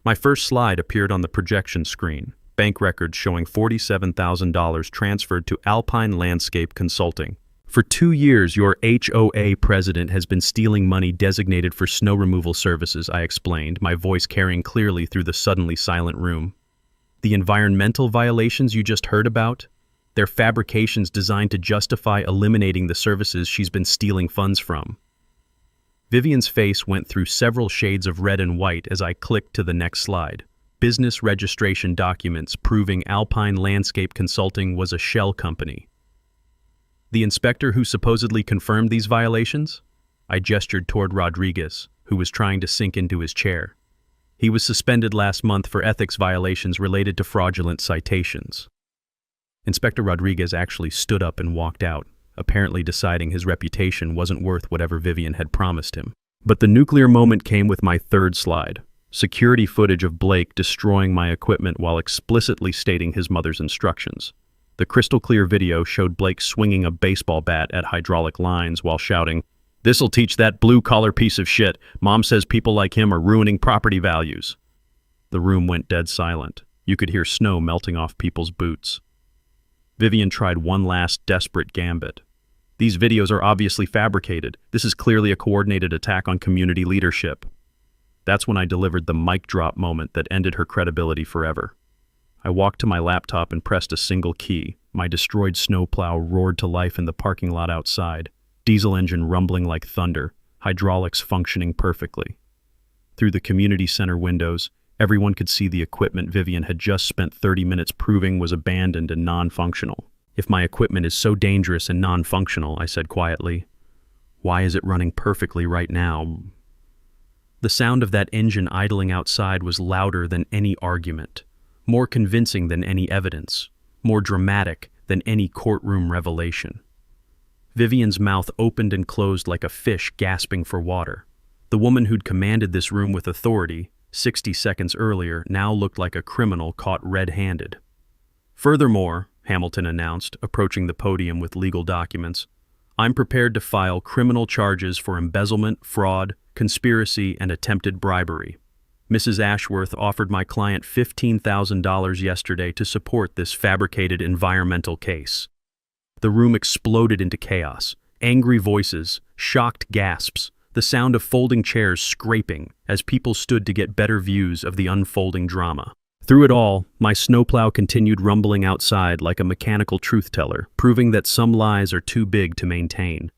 My first slide appeared on the projection screen. Bank records showing $47,000 transferred to Alpine Landscape Consulting. For 2 years, your HOA president has been stealing money designated for snow removal services, I explained, my voice carrying clearly through the suddenly silent room. The environmental violations you just heard about? They're fabrications designed to justify eliminating the services she's been stealing funds from. Vivian's face went through several shades of red and white as I clicked to the next slide. Business registration documents proving Alpine Landscape Consulting was a shell company. The inspector who supposedly confirmed these violations? I gestured toward Rodriguez, who was trying to sink into his chair. He was suspended last month for ethics violations related to fraudulent citations. Inspector Rodriguez actually stood up and walked out, apparently deciding his reputation wasn't worth whatever Vivian had promised him. But the nuclear moment came with my third slide. Security footage of Blake destroying my equipment while explicitly stating his mother's instructions. The crystal-clear video showed Blake swinging a baseball bat at hydraulic lines while shouting, "This'll teach that blue-collar piece of shit. Mom says people like him are ruining property values." The room went dead silent. You could hear snow melting off people's boots. Vivian tried one last desperate gambit. "These videos are obviously fabricated. This is clearly a coordinated attack on community leadership." That's when I delivered the mic drop moment that ended her credibility forever. I walked to my laptop and pressed a single key. My destroyed snowplow roared to life in the parking lot outside, diesel engine rumbling like thunder, hydraulics functioning perfectly. Through the community center windows, everyone could see the equipment Vivian had just spent 30 minutes proving was abandoned and non-functional. "If my equipment is so dangerous and non-functional," I said quietly, "why is it running perfectly right now?" The sound of that engine idling outside was louder than any argument, more convincing than any evidence, more dramatic than any courtroom revelation. Vivian's mouth opened and closed like a fish gasping for water. The woman who'd commanded this room with authority 60 seconds earlier now looked like a criminal caught red-handed. "Furthermore," Hamilton announced, approaching the podium with legal documents, "I'm prepared to file criminal charges for embezzlement, fraud, conspiracy, and attempted bribery. Mrs. Ashworth offered my client $15,000 yesterday to support this fabricated environmental case." The room exploded into chaos. Angry voices, shocked gasps, the sound of folding chairs scraping as people stood to get better views of the unfolding drama. Through it all, my snowplow continued rumbling outside like a mechanical truth-teller, proving that some lies are too big to maintain.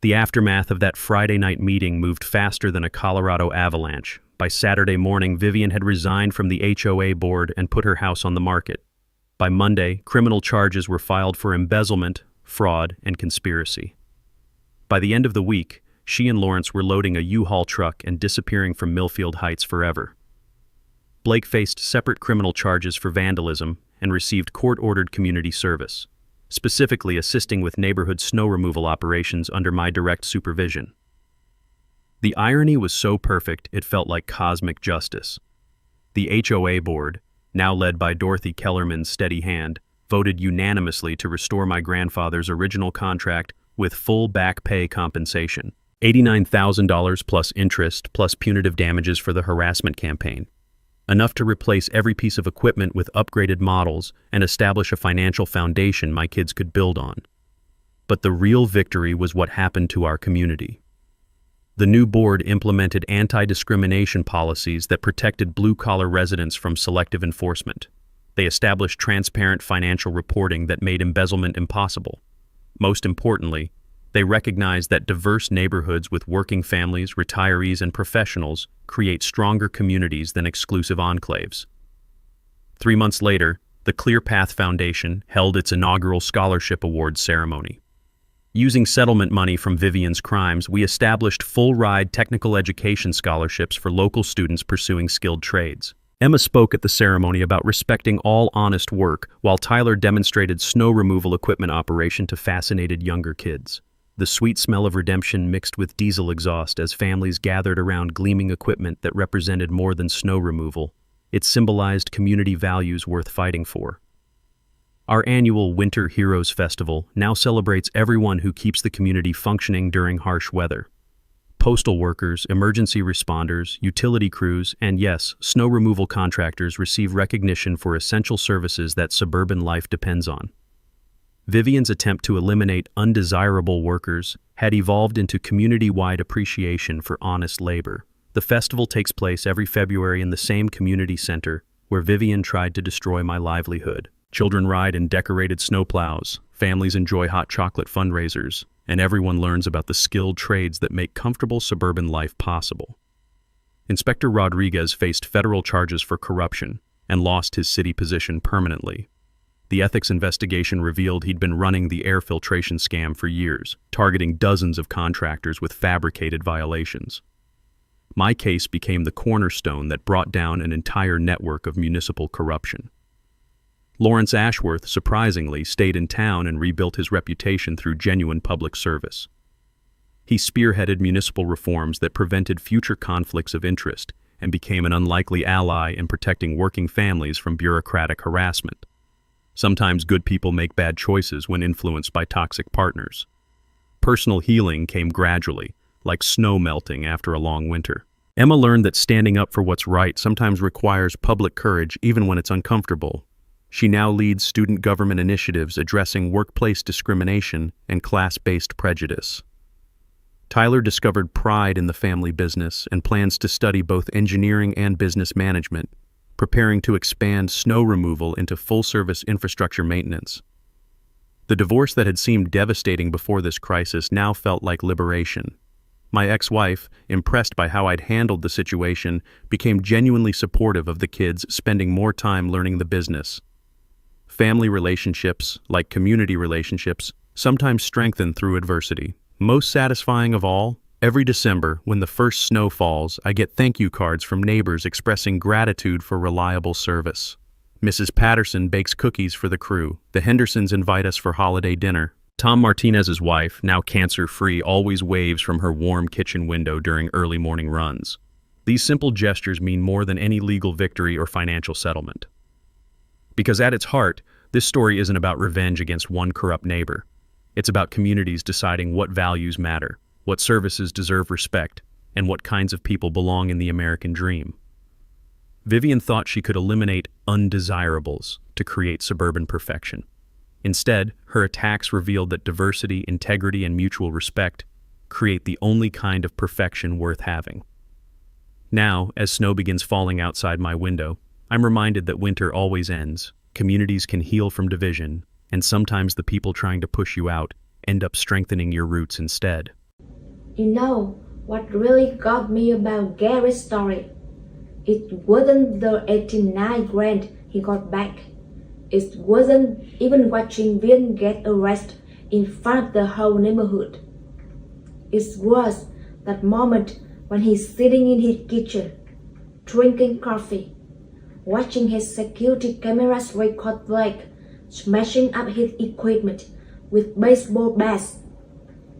The aftermath of that Friday night meeting moved faster than a Colorado avalanche. By Saturday morning, Vivian had resigned from the HOA board and put her house on the market. By Monday, criminal charges were filed for embezzlement, fraud, and conspiracy. By the end of the week, she and Lawrence were loading a U-Haul truck and disappearing from Millfield Heights forever. Blake faced separate criminal charges for vandalism and received court-ordered community service, specifically assisting with neighborhood snow removal operations under my direct supervision. The irony was so perfect it felt like cosmic justice. The HOA board, now led by Dorothy Kellerman's steady hand, voted unanimously to restore my grandfather's original contract with full back pay compensation, $89,000 plus interest plus punitive damages for the harassment campaign. Enough to replace every piece of equipment with upgraded models and establish a financial foundation my kids could build on. But the real victory was what happened to our community. The new board implemented anti-discrimination policies that protected blue-collar residents from selective enforcement. They established transparent financial reporting that made embezzlement impossible. Most importantly, they recognized that diverse neighborhoods with working families, retirees, and professionals create stronger communities than exclusive enclaves. 3 months later, The Clear Path Foundation held its inaugural scholarship awards ceremony. Using settlement money from Vivian's crimes, we established full-ride technical education scholarships for local students pursuing skilled trades. Emma spoke at the ceremony about respecting all honest work, while Tyler demonstrated snow removal equipment operation to fascinated younger kids. The sweet smell of redemption mixed with diesel exhaust as families gathered around gleaming equipment that represented more than snow removal. It symbolized community values worth fighting for. Our annual Winter Heroes Festival now celebrates everyone who keeps the community functioning during harsh weather. Postal workers, emergency responders, utility crews, and yes, snow removal contractors receive recognition for essential services that suburban life depends on. Vivian's attempt to eliminate undesirable workers had evolved into community-wide appreciation for honest labor. The festival takes place every February in the same community center where Vivian tried to destroy my livelihood. Children ride in decorated snowplows, families enjoy hot chocolate fundraisers, and everyone learns about the skilled trades that make comfortable suburban life possible. Inspector Rodriguez faced federal charges for corruption and lost his city position permanently. The ethics investigation revealed he'd been running the air filtration scam for years, targeting dozens of contractors with fabricated violations. My case became the cornerstone that brought down an entire network of municipal corruption. Lawrence Ashworth, surprisingly, stayed in town and rebuilt his reputation through genuine public service. He spearheaded municipal reforms that prevented future conflicts of interest and became an unlikely ally in protecting working families from bureaucratic harassment. Sometimes good people make bad choices when influenced by toxic partners. Personal healing came gradually, like snow melting after a long winter. Emma learned that standing up for what's right sometimes requires public courage even when it's uncomfortable. She now leads student government initiatives addressing workplace discrimination and class-based prejudice. Tyler discovered pride in the family business and plans to study both engineering and business management, preparing to expand snow removal into full-service infrastructure maintenance. The divorce that had seemed devastating before this crisis now felt like liberation. My ex-wife, impressed by how I'd handled the situation, became genuinely supportive of the kids spending more time learning the business. Family relationships, like community relationships, sometimes strengthen through adversity. Most satisfying of all, every December, when the first snow falls, I get thank you cards from neighbors expressing gratitude for reliable service. Mrs. Patterson bakes cookies for the crew. The Hendersons invite us for holiday dinner. Tom Martinez's wife, now cancer-free, always waves from her warm kitchen window during early morning runs. These simple gestures mean more than any legal victory or financial settlement. Because at its heart, this story isn't about revenge against one corrupt neighbor. It's about communities deciding what values matter, what services deserve respect, and what kinds of people belong in the American dream. Vivian thought she could eliminate undesirables to create suburban perfection. Instead, her attacks revealed that diversity, integrity, and mutual respect create the only kind of perfection worth having. Now, as snow begins falling outside my window, I'm reminded that winter always ends, communities can heal from division, and sometimes the people trying to push you out end up strengthening your roots instead. You know what really got me about Gary's story? It wasn't the 89 grand he got back. It wasn't even watching Vin get arrested in front of the whole neighborhood. It was that moment when he's sitting in his kitchen, drinking coffee, watching his security cameras record Blake smashing up his equipment with baseball bats,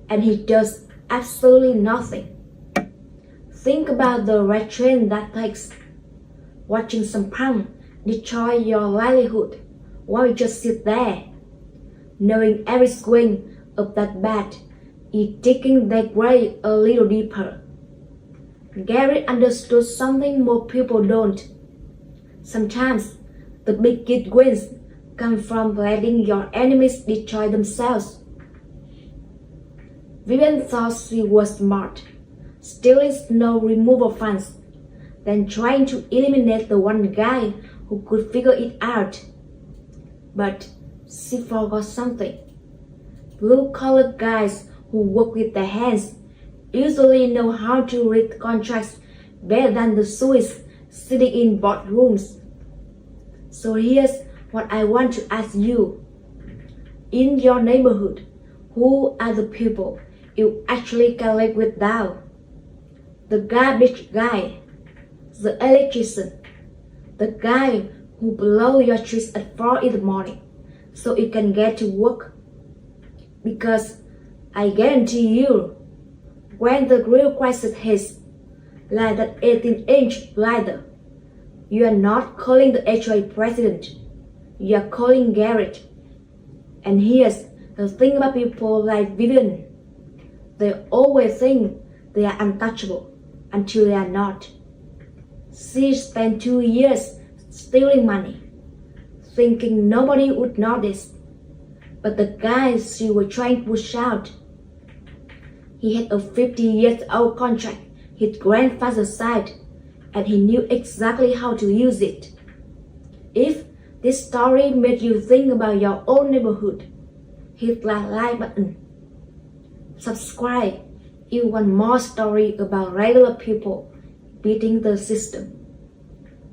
and he does absolutely nothing. Think about the red train that takes. Watching some punk destroy your livelihood while you just sit there, knowing every swing of that bat is digging that grave a little deeper. Gary understood something more people don't. Sometimes the biggest wins come from letting your enemies destroy themselves. Vivian thought she was smart, stealing snow removal funds, then trying to eliminate the one guy who could figure it out. But she forgot something. Blue-collar guys who work with their hands usually know how to read contracts better than the Swiss sitting in boardrooms. So here's what I want to ask you. In your neighborhood, who are the people you actually can live with now? The garbage guy, the electrician, the guy who blows your trees at 4 in the morning so you can get to work. Because I guarantee you, when the real crisis hits, like that 18-inch ladder, you are not calling the HOA president, you are calling Garrett. And here's the thing about people like Vivian. They always think they are untouchable until they are not. She spent 2 years stealing money, thinking nobody would notice. But the guy she was trying to push out, he had a 50-year-old contract his grandfather signed, and he knew exactly how to use it. If this story made you think about your own neighborhood, hit that like button. Subscribe if you want more stories about regular people beating the system.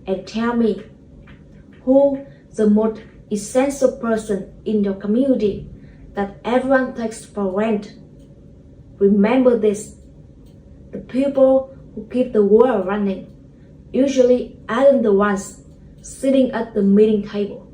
And tell me, who the most essential person in your community that everyone takes for granted? Remember this, the people who keep the world running usually aren't the ones sitting at the meeting table.